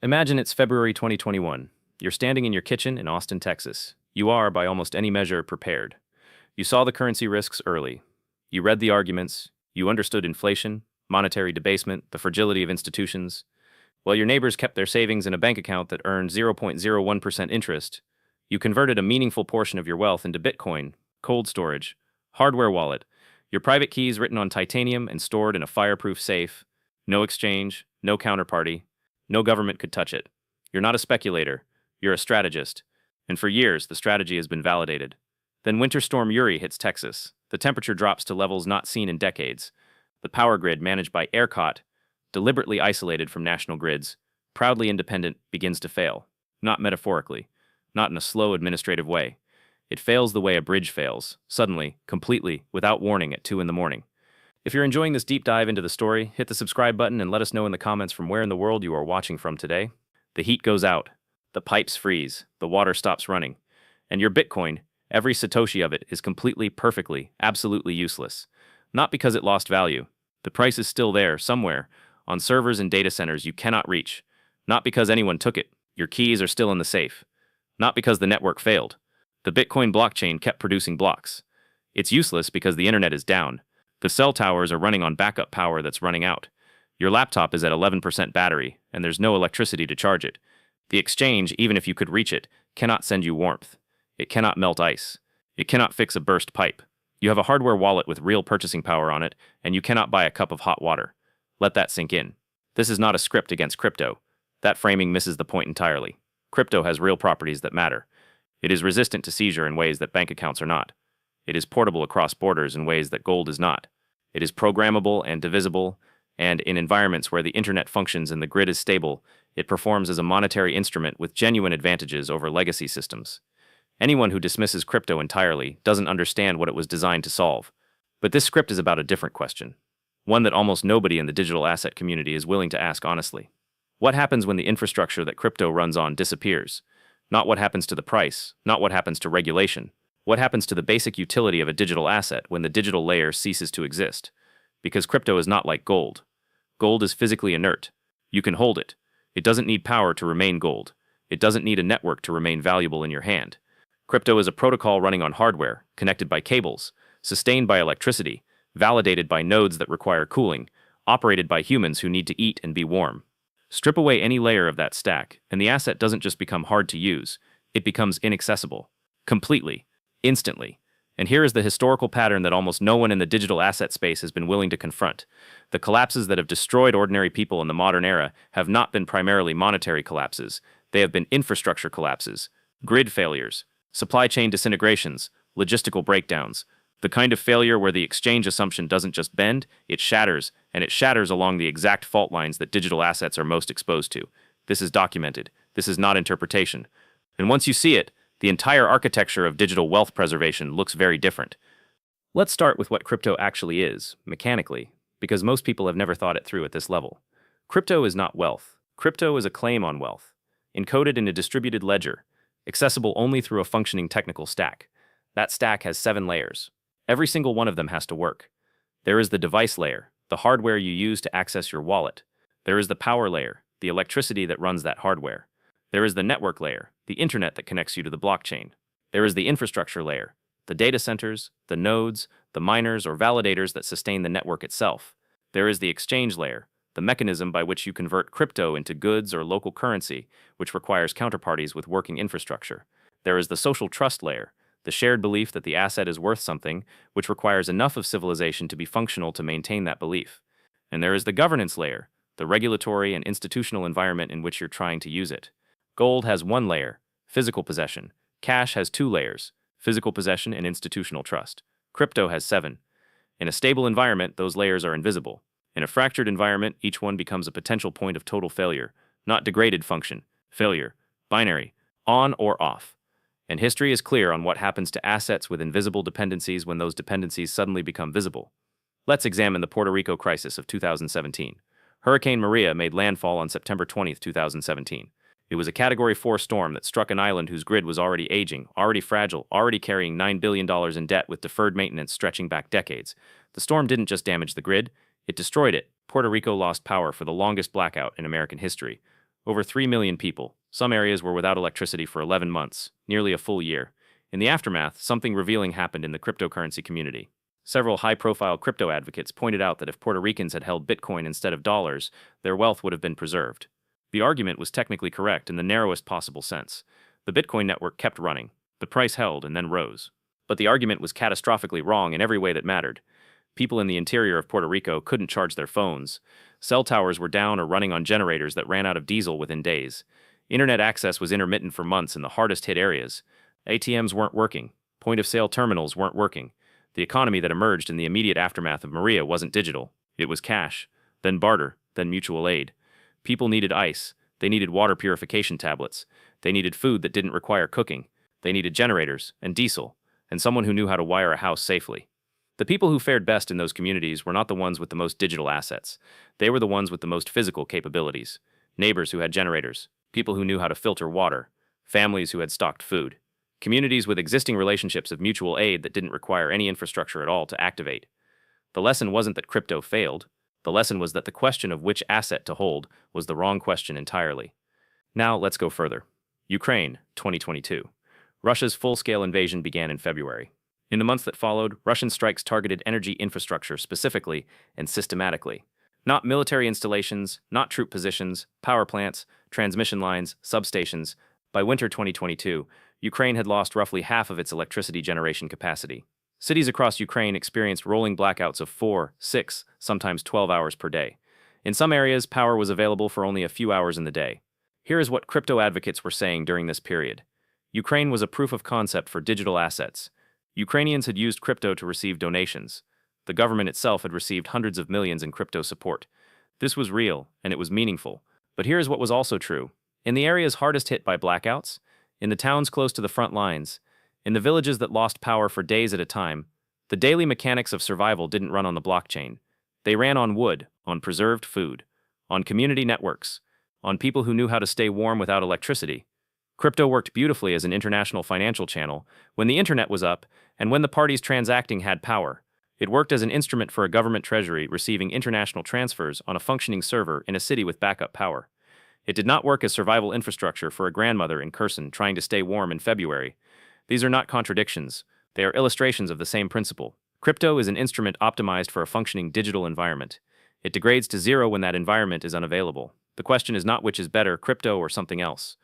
Imagine it's February 2021. You're standing in your kitchen in Austin, Texas. You are, by almost any measure, prepared. You saw the currency risks early. You read the arguments. You understood inflation, monetary debasement, the fragility of institutions. While your neighbors kept their savings in a bank account that earned 0.01% interest, you converted a meaningful portion of your wealth into Bitcoin, cold storage, hardware wallet, your private keys written on titanium and stored in a fireproof safe, no exchange, no counterparty, no government could touch it. You're not a speculator, you're a strategist. And for years, the strategy has been validated. Then Winter Storm Uri hits Texas. The temperature drops to levels not seen in decades. The power grid, managed by ERCOT, deliberately isolated from national grids, proudly independent, begins to fail. Not metaphorically, not in a slow administrative way. It fails the way a bridge fails, suddenly, completely, without warning at 2 in the morning. If you're enjoying this deep dive into the story, hit the subscribe button and let us know in the comments from where in the world you are watching from today. The heat goes out, the pipes freeze, the water stops running, and your Bitcoin, every Satoshi of it, is completely, perfectly, absolutely useless. Not because it lost value. The price is still there, somewhere, on servers and data centers you cannot reach. Not because anyone took it. Your keys are still in the safe. Not because the network failed. The Bitcoin blockchain kept producing blocks. It's useless because the internet is down. The cell towers are running on backup power that's running out. Your laptop is at 11% battery, and there's no electricity to charge it. The exchange, even if you could reach it, cannot send you warmth. It cannot melt ice. It cannot fix a burst pipe. You have a hardware wallet with real purchasing power on it, and you cannot buy a cup of hot water. Let that sink in. This is not a script against crypto. That framing misses the point entirely. Crypto has real properties that matter. It is resistant to seizure in ways that bank accounts are not. It is portable across borders in ways that gold is not. It is programmable and divisible, and in environments where the internet functions and the grid is stable, it performs as a monetary instrument with genuine advantages over legacy systems. Anyone who dismisses crypto entirely doesn't understand what it was designed to solve. But this script is about a different question, one that almost nobody in the digital asset community is willing to ask honestly. What happens when the infrastructure that crypto runs on disappears? Not what happens to the price, not what happens to regulation. What happens to the basic utility of a digital asset when the digital layer ceases to exist? Because crypto is not like gold. Gold is physically inert. You can hold it. It doesn't need power to remain gold. It doesn't need a network to remain valuable in your hand. Crypto is a protocol running on hardware, connected by cables, sustained by electricity, validated by nodes that require cooling, operated by humans who need to eat and be warm. Strip away any layer of that stack, and the asset doesn't just become hard to use, it becomes inaccessible. Completely. Instantly. And here is the historical pattern that almost no one in the digital asset space has been willing to confront. The collapses that have destroyed ordinary people in the modern era have not been primarily monetary collapses. They have been infrastructure collapses, grid failures, supply chain disintegrations, logistical breakdowns. The kind of failure where the exchange assumption doesn't just bend, it shatters, and it shatters along the exact fault lines that digital assets are most exposed to. This is documented. This is not interpretation. And once you see it, the entire architecture of digital wealth preservation looks very different. Let's start with what crypto actually is, mechanically, because most people have never thought it through at this level. Crypto is not wealth. Crypto is a claim on wealth, encoded in a distributed ledger, accessible only through a functioning technical stack. That stack has 7 layers. Every single one of them has to work. There is the device layer, the hardware you use to access your wallet. There is the power layer, the electricity that runs that hardware. There is the network layer, the internet that connects you to the blockchain. There is the infrastructure layer, the data centers, the nodes, the miners or validators that sustain the network itself. There is the exchange layer, the mechanism by which you convert crypto into goods or local currency, which requires counterparties with working infrastructure. There is the social trust layer, the shared belief that the asset is worth something, which requires enough of civilization to be functional to maintain that belief. And there is the governance layer, the regulatory and institutional environment in which you're trying to use it. Gold has 1 layer, physical possession. Cash has 2 layers, physical possession and institutional trust. Crypto has 7. In a stable environment, those layers are invisible. In a fractured environment, each one becomes a potential point of total failure, not degraded function, failure, binary, on or off. And history is clear on what happens to assets with invisible dependencies when those dependencies suddenly become visible. Let's examine the Puerto Rico crisis of 2017. Hurricane Maria made landfall on September 20, 2017. It was a Category 4 storm that struck an island whose grid was already aging, already fragile, already carrying $9 billion in debt with deferred maintenance stretching back decades. The storm didn't just damage the grid, it destroyed it. Puerto Rico lost power for the longest blackout in American history. Over 3 million people. Some areas were without electricity for 11 months, nearly a full year. In the aftermath, something revealing happened in the cryptocurrency community. Several high-profile crypto advocates pointed out that if Puerto Ricans had held Bitcoin instead of dollars, their wealth would have been preserved. The argument was technically correct in the narrowest possible sense. The Bitcoin network kept running. The price held and then rose. But the argument was catastrophically wrong in every way that mattered. People in the interior of Puerto Rico couldn't charge their phones. Cell towers were down or running on generators that ran out of diesel within days. Internet access was intermittent for months in the hardest-hit areas. ATMs weren't working. Point-of-sale terminals weren't working. The economy that emerged in the immediate aftermath of Maria wasn't digital. It was cash, then barter, then mutual aid. People needed ice. They needed water purification tablets. They needed food that didn't require cooking. They needed generators and diesel, and someone who knew how to wire a house safely. The people who fared best in those communities were not the ones with the most digital assets. They were the ones with the most physical capabilities. Neighbors who had generators, people who knew how to filter water, families who had stocked food. Communities with existing relationships of mutual aid that didn't require any infrastructure at all to activate. The lesson wasn't that crypto failed. The lesson was that the question of which asset to hold was the wrong question entirely. Now, let's go further. Ukraine, 2022. Russia's full-scale invasion began in February. In the months that followed, Russian strikes targeted energy infrastructure specifically and systematically. Not military installations, not troop positions, power plants, transmission lines, substations. By winter 2022, Ukraine had lost roughly half of its electricity generation capacity. Cities across Ukraine experienced rolling blackouts of 4, 6, sometimes 12 hours per day. In some areas, power was available for only a few hours in the day. Here is what crypto advocates were saying during this period. Ukraine was a proof of concept for digital assets. Ukrainians had used crypto to receive donations. The government itself had received hundreds of millions in crypto support. This was real, and it was meaningful. But here is what was also true. In the areas hardest hit by blackouts, in the towns close to the front lines, in the villages that lost power for days at a time, the daily mechanics of survival didn't run on the blockchain. They ran on wood, on preserved food, on community networks, on people who knew how to stay warm without electricity. Crypto worked beautifully as an international financial channel when the internet was up and when the parties transacting had power. It worked as an instrument for a government treasury receiving international transfers on a functioning server in a city with backup power. It did not work as survival infrastructure for a grandmother in Kherson trying to stay warm in February. These are not contradictions. They are illustrations of the same principle. Crypto is an instrument optimized for a functioning digital environment. It degrades to zero when that environment is unavailable. The question is not which is better, crypto or something else.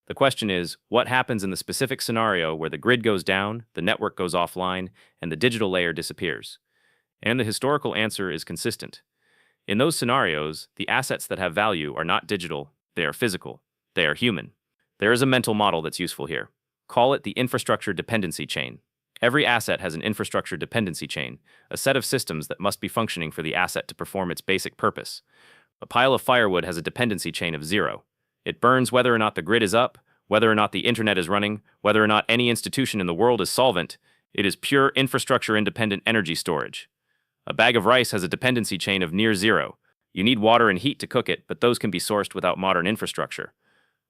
The question is, what happens in the specific scenario where the grid goes down, the network goes offline, and the digital layer disappears? And the historical answer is consistent. In those scenarios, the assets that have value are not digital, they are physical, they are human. There is a mental model that's useful here. Call it the infrastructure dependency chain. Every asset has an infrastructure dependency chain, a set of systems that must be functioning for the asset to perform its basic purpose. A pile of firewood has a dependency chain of 0. It burns whether or not the grid is up, whether or not the internet is running, whether or not any institution in the world is solvent. It is pure infrastructure-independent energy storage. A bag of rice has a dependency chain of near 0. You need water and heat to cook it, but those can be sourced without modern infrastructure.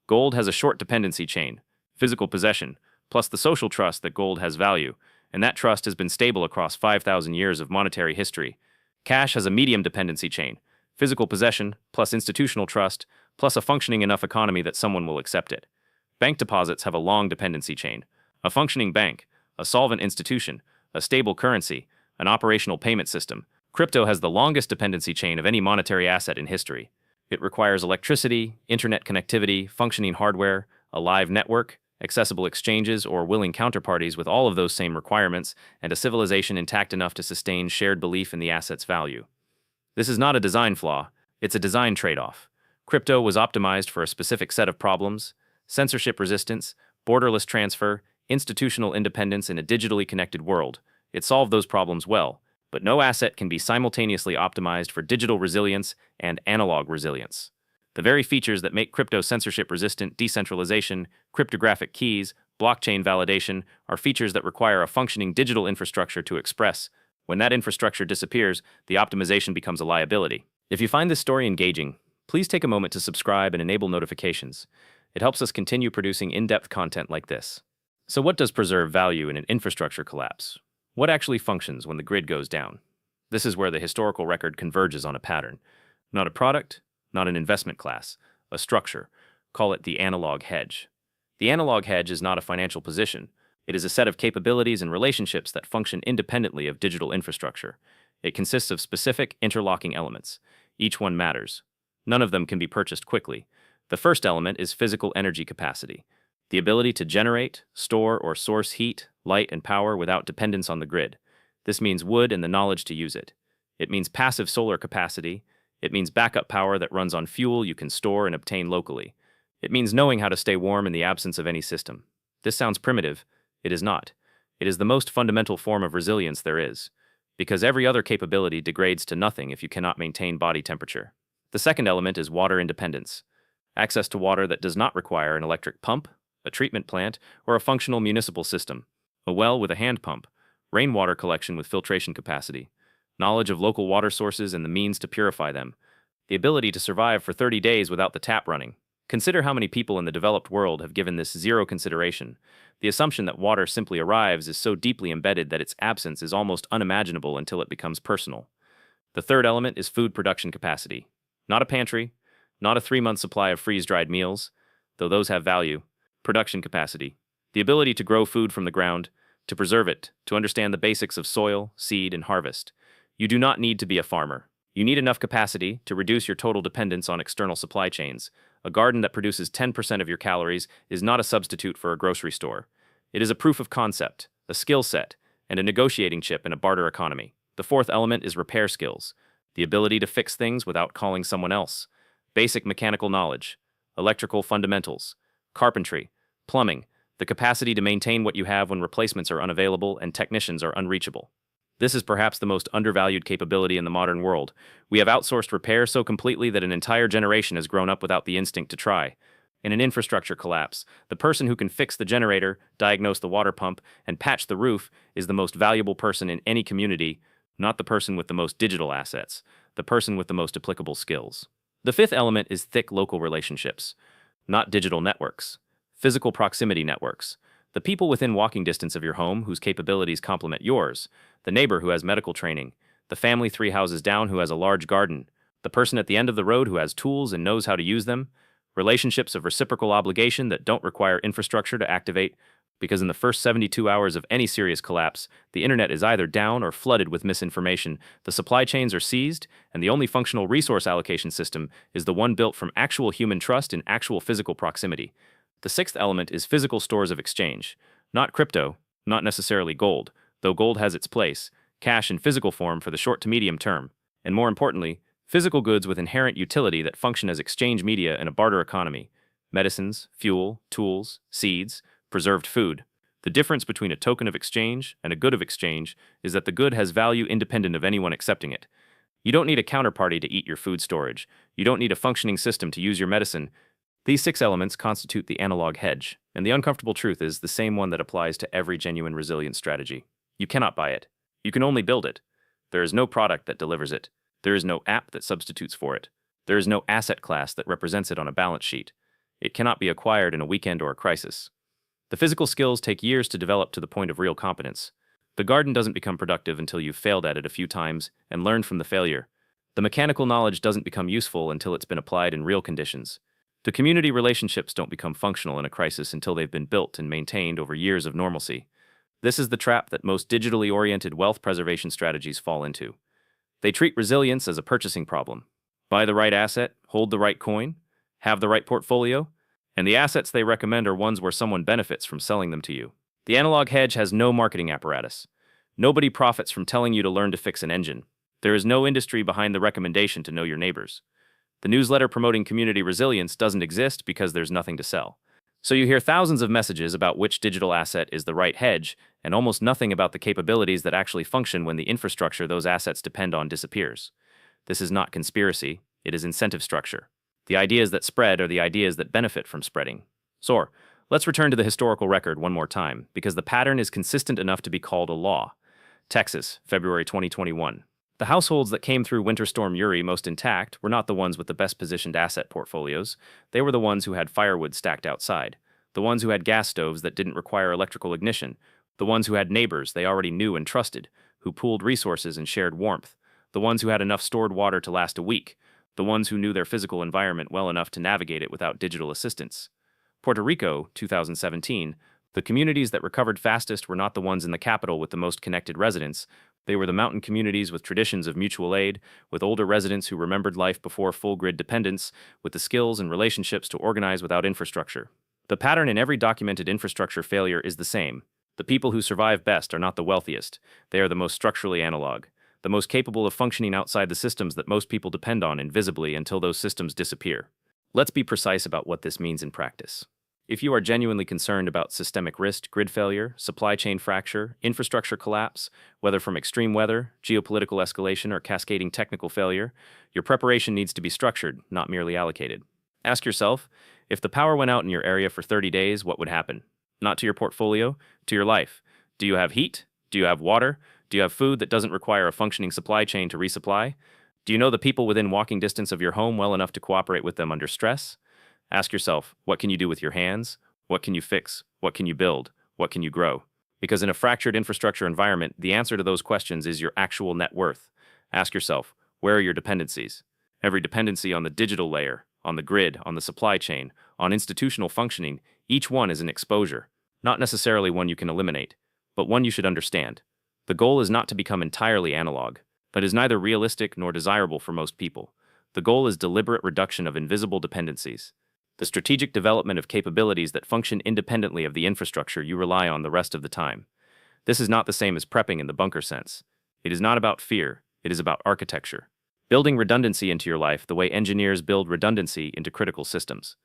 Gold has a short dependency chain, physical possession, plus the social trust that gold has value, and that trust has been stable across 5,000 years of monetary history. Cash has a medium dependency chain, physical possession, plus institutional trust, plus a functioning enough economy that someone will accept it. Bank deposits have a long dependency chain, a functioning bank, a solvent institution, a stable currency, an operational payment system. Crypto has the longest dependency chain of any monetary asset in history. It requires electricity, internet connectivity, functioning hardware, a live network, accessible exchanges or willing counterparties with all of those same requirements, and a civilization intact enough to sustain shared belief in the asset's value. This is not a design flaw, it's a design trade-off. Crypto was optimized for a specific set of problems: censorship resistance, borderless transfer, institutional independence in a digitally connected world. It solved those problems well, but no asset can be simultaneously optimized for digital resilience and analog resilience. The very features that make crypto censorship-resistant, decentralization, cryptographic keys, blockchain validation, are features that require a functioning digital infrastructure to express. When that infrastructure disappears, the optimization becomes a liability. If you find this story engaging, please take a moment to subscribe and enable notifications. It helps us continue producing in-depth content like this. So what does preserve value in an infrastructure collapse? What actually functions when the grid goes down? This is where the historical record converges on a pattern. Not a product, not an investment class, a structure. Call it the analog hedge. The analog hedge is not a financial position. It is a set of capabilities and relationships that function independently of digital infrastructure. It consists of specific, interlocking elements. Each one matters. None of them can be purchased quickly. The first element is physical energy capacity, the ability to generate, store, or source heat, light, and power without dependence on the grid. This means wood and the knowledge to use it. It means passive solar capacity. It means backup power that runs on fuel you can store and obtain locally. It means knowing how to stay warm in the absence of any system. This sounds primitive. It is not. It is the most fundamental form of resilience there is, because every other capability degrades to nothing if you cannot maintain body temperature. The second element is water independence. Access to water that does not require an electric pump, a treatment plant, or a functional municipal system. A well with a hand pump, rainwater collection with filtration capacity, knowledge of local water sources and the means to purify them, the ability to survive for 30 days without the tap running. Consider how many people in the developed world have given this zero consideration. The assumption that water simply arrives is so deeply embedded that its absence is almost unimaginable until it becomes personal. The third element is food production capacity. Not a pantry, not a 3-month supply of freeze-dried meals, though those have value. Production capacity. The ability to grow food from the ground, to preserve it, to understand the basics of soil, seed, and harvest. You do not need to be a farmer. You need enough capacity to reduce your total dependence on external supply chains. A garden that produces 10% of your calories is not a substitute for a grocery store. It is a proof of concept, a skill set, and a negotiating chip in a barter economy. The fourth element is repair skills, the ability to fix things without calling someone else. Basic mechanical knowledge, electrical fundamentals, carpentry, plumbing, the capacity to maintain what you have when replacements are unavailable and technicians are unreachable. This is perhaps the most undervalued capability in the modern world. We have outsourced repair so completely that an entire generation has grown up without the instinct to try. In an infrastructure collapse, the person who can fix the generator, diagnose the water pump, and patch the roof is the most valuable person in any community, not the person with the most digital assets, the person with the most applicable skills. The fifth element is thick local relationships, not digital networks, physical proximity networks. The people within walking distance of your home whose capabilities complement yours, the neighbor who has medical training, the family 3 houses down who has a large garden, the person at the end of the road who has tools and knows how to use them, relationships of reciprocal obligation that don't require infrastructure to activate, because in the first 72 hours of any serious collapse, the internet is either down or flooded with misinformation, the supply chains are seized, and the only functional resource allocation system is the one built from actual human trust in actual physical proximity. The sixth element is physical stores of exchange. Not crypto, not necessarily gold, though gold has its place, cash in physical form for the short to medium term, and more importantly, physical goods with inherent utility that function as exchange media in a barter economy. Medicines, fuel, tools, seeds, preserved food. The difference between a token of exchange and a good of exchange is that the good has value independent of anyone accepting it. You don't need a counterparty to eat your food storage. You don't need a functioning system to use your medicine. These 6 elements constitute the analog hedge, and the uncomfortable truth is the same one that applies to every genuine resilience strategy. You cannot buy it. You can only build it. There is no product that delivers it. There is no app that substitutes for it. There is no asset class that represents it on a balance sheet. It cannot be acquired in a weekend or a crisis. The physical skills take years to develop to the point of real competence. The garden doesn't become productive until you've failed at it a few times and learned from the failure. The mechanical knowledge doesn't become useful until it's been applied in real conditions. The community relationships don't become functional in a crisis until they've been built and maintained over years of normalcy. This is the trap that most digitally oriented wealth preservation strategies fall into. They treat resilience as a purchasing problem. Buy the right asset, hold the right coin, have the right portfolio, and the assets they recommend are ones where someone benefits from selling them to you. The analog hedge has no marketing apparatus. Nobody profits from telling you to learn to fix an engine. There is no industry behind the recommendation to know your neighbors. The newsletter promoting community resilience doesn't exist because there's nothing to sell. So you hear thousands of messages about which digital asset is the right hedge, and almost nothing about the capabilities that actually function when the infrastructure those assets depend on disappears. This is not conspiracy, it is incentive structure. The ideas that spread are the ideas that benefit from spreading. So, let's return to the historical record one more time, because the pattern is consistent enough to be called a law. Texas, February 2021. The households that came through Winter Storm Uri most intact were not the ones with the best-positioned asset portfolios. They were the ones who had firewood stacked outside, the ones who had gas stoves that didn't require electrical ignition, the ones who had neighbors they already knew and trusted, who pooled resources and shared warmth, the ones who had enough stored water to last a week, the ones who knew their physical environment well enough to navigate it without digital assistance. Puerto Rico, 2017, the communities that recovered fastest were not the ones in the capital with the most connected residents. They were the mountain communities with traditions of mutual aid, with older residents who remembered life before full grid dependence, with the skills and relationships to organize without infrastructure. The pattern in every documented infrastructure failure is the same. The people who survive best are not the wealthiest. They are the most structurally analog, the most capable of functioning outside the systems that most people depend on invisibly until those systems disappear. Let's be precise about what this means in practice. If you are genuinely concerned about systemic risk, grid failure, supply chain fracture, infrastructure collapse, whether from extreme weather, geopolitical escalation, or cascading technical failure, your preparation needs to be structured, not merely allocated. Ask yourself, if the power went out in your area for 30 days, what would happen? Not to your portfolio, to your life. Do you have heat? Do you have water? Do you have food that doesn't require a functioning supply chain to resupply? Do you know the people within walking distance of your home well enough to cooperate with them under stress? Ask yourself, what can you do with your hands? What can you fix? What can you build? What can you grow? Because in a fractured infrastructure environment, the answer to those questions is your actual net worth. Ask yourself, where are your dependencies? Every dependency on the digital layer, on the grid, on the supply chain, on institutional functioning, each one is an exposure, not necessarily one you can eliminate, but one you should understand. The goal is not to become entirely analog, but is neither realistic nor desirable for most people. The goal is deliberate reduction of invisible dependencies. The strategic development of capabilities that function independently of the infrastructure you rely on the rest of the time. This is not the same as prepping in the bunker sense. It is not about fear, it is about architecture. Building redundancy into your life the way engineers build redundancy into critical systems.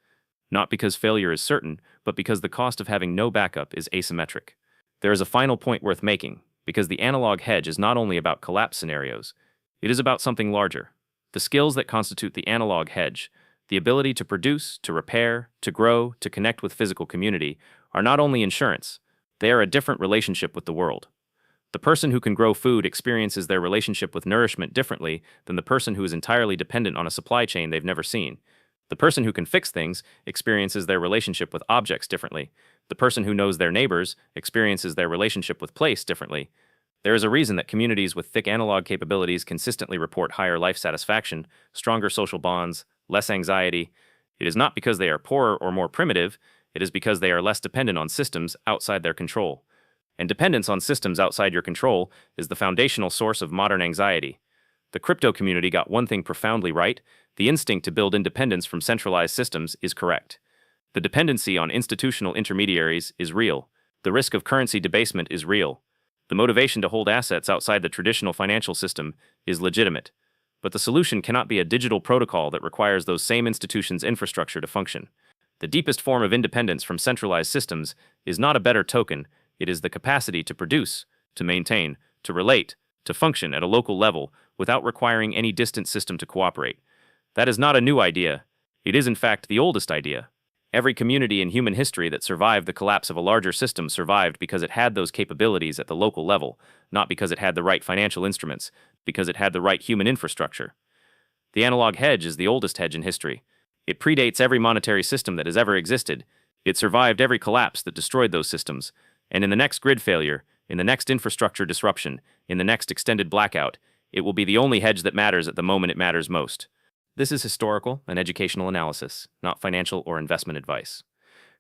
Not because failure is certain, but because the cost of having no backup is asymmetric. There is a final point worth making, because the analog hedge is not only about collapse scenarios, it is about something larger. The skills that constitute the analog hedge, the ability to produce, to repair, to grow, to connect with physical community, are not only insurance, they are a different relationship with the world. The person who can grow food experiences their relationship with nourishment differently than the person who is entirely dependent on a supply chain they've never seen. The person who can fix things experiences their relationship with objects differently. The person who knows their neighbors experiences their relationship with place differently. There is a reason that communities with thick analog capabilities consistently report higher life satisfaction, stronger social bonds, less anxiety. It is not because they are poorer or more primitive, it is because they are less dependent on systems outside their control. And dependence on systems outside your control is the foundational source of modern anxiety. The crypto community got one thing profoundly right: the instinct to build independence from centralized systems is correct. The dependency on institutional intermediaries is real. The risk of currency debasement is real. The motivation to hold assets outside the traditional financial system is legitimate. But the solution cannot be a digital protocol that requires those same institutions' infrastructure to function. The deepest form of independence from centralized systems is not a better token, it is the capacity to produce, to maintain, to relate, to function at a local level without requiring any distant system to cooperate. That is not a new idea. It is in fact the oldest idea. Every community in human history that survived the collapse of a larger system survived because it had those capabilities at the local level, not because it had the right financial instruments, because it had the right human infrastructure. The analog hedge is the oldest hedge in history. It predates every monetary system that has ever existed. It survived every collapse that destroyed those systems. And in the next grid failure, in the next infrastructure disruption, in the next extended blackout, it will be the only hedge that matters at the moment it matters most. This is historical and educational analysis, not financial or investment advice.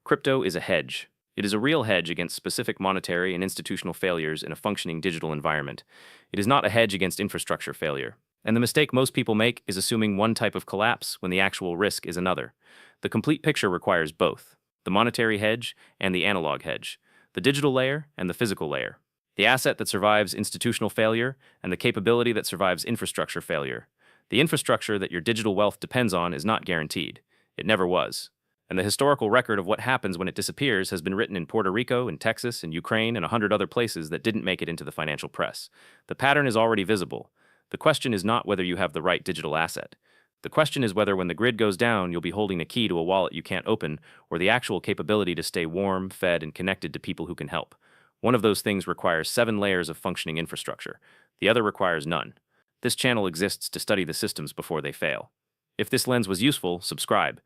Crypto is a hedge. It is a real hedge against specific monetary and institutional failures in a functioning digital environment. It is not a hedge against infrastructure failure. And the mistake most people make is assuming one type of collapse when the actual risk is another. The complete picture requires both: the monetary hedge and the analog hedge, the digital layer and the physical layer, the asset that survives institutional failure and the capability that survives infrastructure failure. The infrastructure that your digital wealth depends on is not guaranteed. It never was. And the historical record of what happens when it disappears has been written in Puerto Rico, in Texas, in Ukraine, and 100 other places that didn't make it into the financial press. The pattern is already visible. The question is not whether you have the right digital asset. The question is whether when the grid goes down, you'll be holding a key to a wallet you can't open, or the actual capability to stay warm, fed, and connected to people who can help. One of those things requires 7 layers of functioning infrastructure. The other requires none. This channel exists to study the systems before they fail. If this lens was useful, subscribe.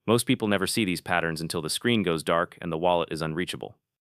Most people never see these patterns until the screen goes dark and the wallet is unreachable.